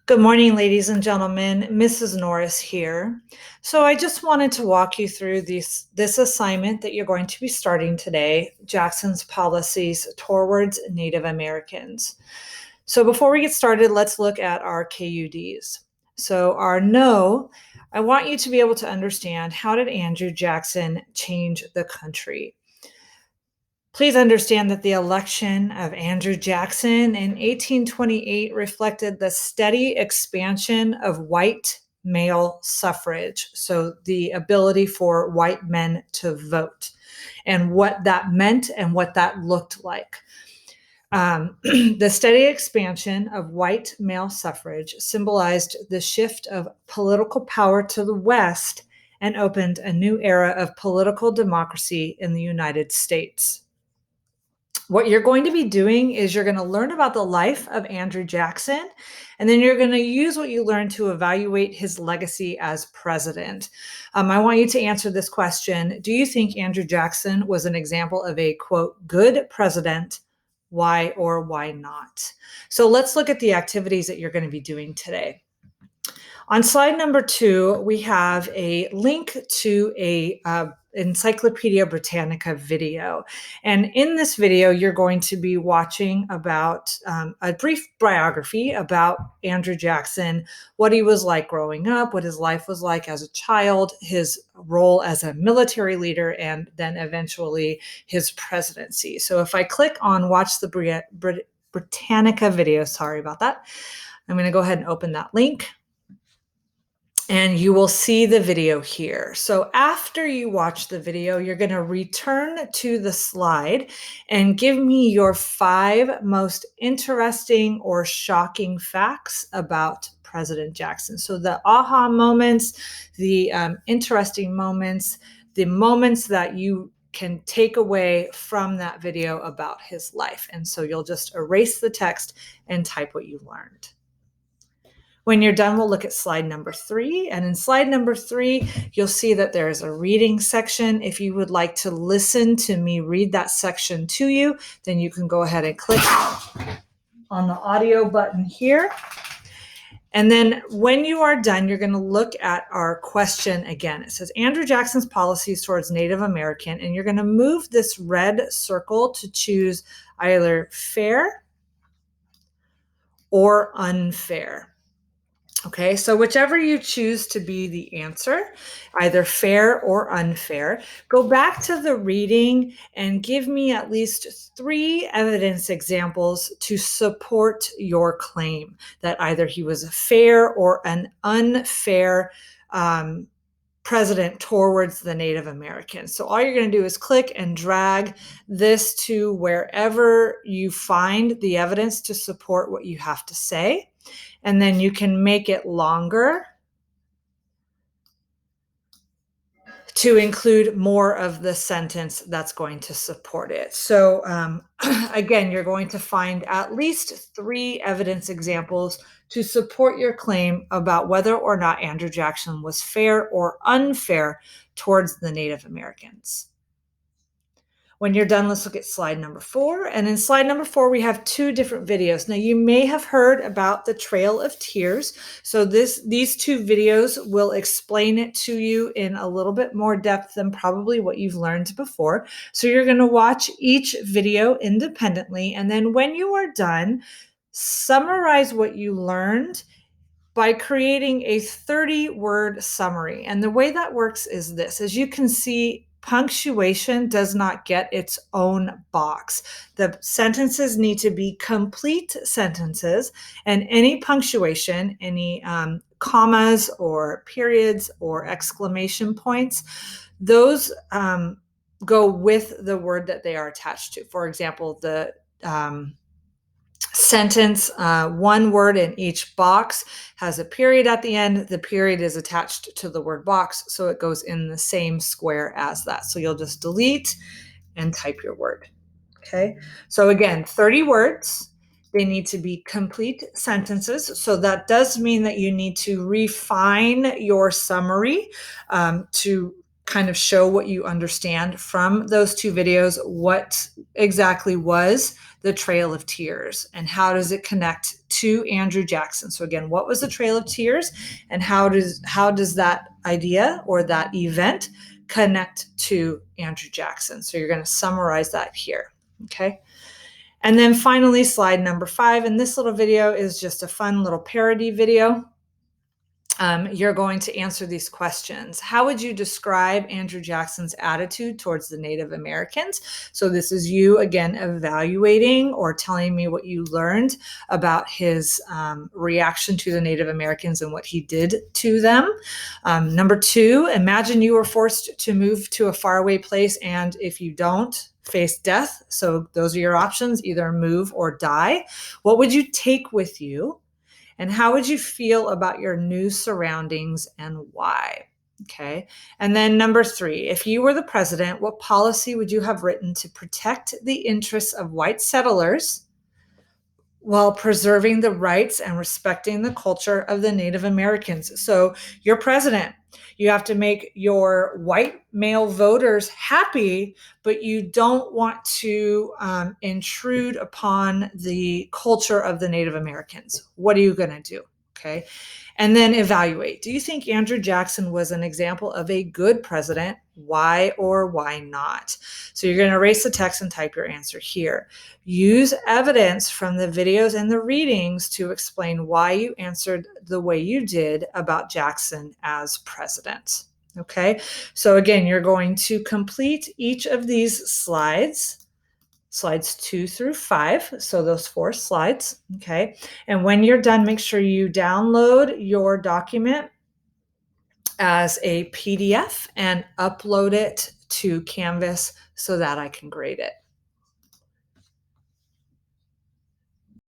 Good morning, ladies and gentlemen. Mrs. Norris here. So I just wanted to walk you through this assignment that you're going to be starting today, Jackson's Policies Towards Native Americans. So before we get started, let's look at our KUDs. So our no, I want you to be able to understand, how did Andrew Jackson change the country? Please understand that the election of Andrew Jackson in 1828 reflected the steady expansion of white male suffrage, so the ability for white men to vote, and what that meant and what that looked like. The steady expansion of white male suffrage symbolized the shift of political power to the West and opened a new era of political democracy in the United States. What you're going to be doing is you're going to learn about the life of Andrew Jackson, and then you're going to use what you learned to evaluate his legacy as president. I want you to answer this question. Do you think Andrew Jackson was an example of a, quote, good president? Why or why not? So let's look at the activities that you're going to be doing today. On slide number 2, we have a link to a Encyclopedia Britannica video. And in this video, you're going to be watching about a brief biography about Andrew Jackson, what he was like growing up, what his life was like as a child, his role as a military leader, and then eventually his presidency. So if I click on watch the Britannica video, sorry about that, I'm going to go ahead and open that link. And you will see the video here. So after you watch the video, you're going to return to the slide and give me your 5 most interesting or shocking facts about President Jackson. So the aha moments, the interesting moments, the moments that you can take away from that video about his life. And so you'll just erase the text and type what you learned. When you're done, we'll look at slide number 3. And in slide number 3, you'll see that there is a reading section. If you would like to listen to me read that section to you, then you can go ahead and click on the audio button here. And then when you are done, you're going to look at our question again. It says Andrew Jackson's policies towards Native American, and you're going to move this red circle to choose either fair or unfair. Okay, so whichever you choose to be the answer, either fair or unfair, go back to the reading and give me at least 3 evidence examples to support your claim that either he was a fair or an unfair president towards the Native Americans. So all you're going to do is click and drag this to wherever you find the evidence to support what you have to say. And then you can make it longer to include more of the sentence that's going to support it. So again, you're going to find at least 3 evidence examples to support your claim about whether or not Andrew Jackson was fair or unfair towards the Native Americans. When you're done, let's look at slide number 4. And in slide number 4, we have 2 different videos. Now, you may have heard about the Trail of Tears. So these 2 videos will explain it to you in a little bit more depth than probably what you've learned before. So you're going to watch each video independently. And then when you are done, summarize what you learned by creating a 30-word summary. And the way that works is this. As you can see, punctuation does not get its own box. The sentences need to be complete sentences, and any punctuation, any commas or periods or exclamation points, those go with the word that they are attached to. For example, the sentence, 1 word in each box has a period at the end. The period is attached to the word box, so it goes in the same square as that. So you'll just delete and type your word. Okay, so again, 30 words. They need to be complete sentences. So that does mean that you need to refine your summary to kind of show what you understand from those two videos. What exactly was the Trail of Tears and how does it connect to Andrew Jackson? So again, what was the Trail of Tears and how does that idea or that event connect to Andrew Jackson? So you're going to summarize that here. Okay. And then finally, slide number 5. And this little video is just a fun little parody video. You're going to answer these questions. How would you describe Andrew Jackson's attitude towards the Native Americans? So this is you, again, evaluating or telling me what you learned about his reaction to the Native Americans and what he did to them. Number 2, imagine you were forced to move to a faraway place, and if you don't, face death. So those are your options, either move or die. What would you take with you? And how would you feel about your new surroundings and why? Okay. And then number 3, if you were the president, what policy would you have written to protect the interests of white settlers while preserving the rights and respecting the culture of the Native Americans? So you're president. You have to make your white male voters happy, but you don't want to intrude upon the culture of the Native Americans. What are you going to do? Okay. And then evaluate. Do you think Andrew Jackson was an example of a good president? Why or why not? So you're going to erase the text and type your answer here. Use evidence from the videos and the readings to explain why you answered the way you did about Jackson as president. Okay, so again, you're going to complete each of these slides 2 through 5. So those 4 slides. Okay, and when you're done, make sure you download your document as a PDF and upload it to Canvas so that I can grade it.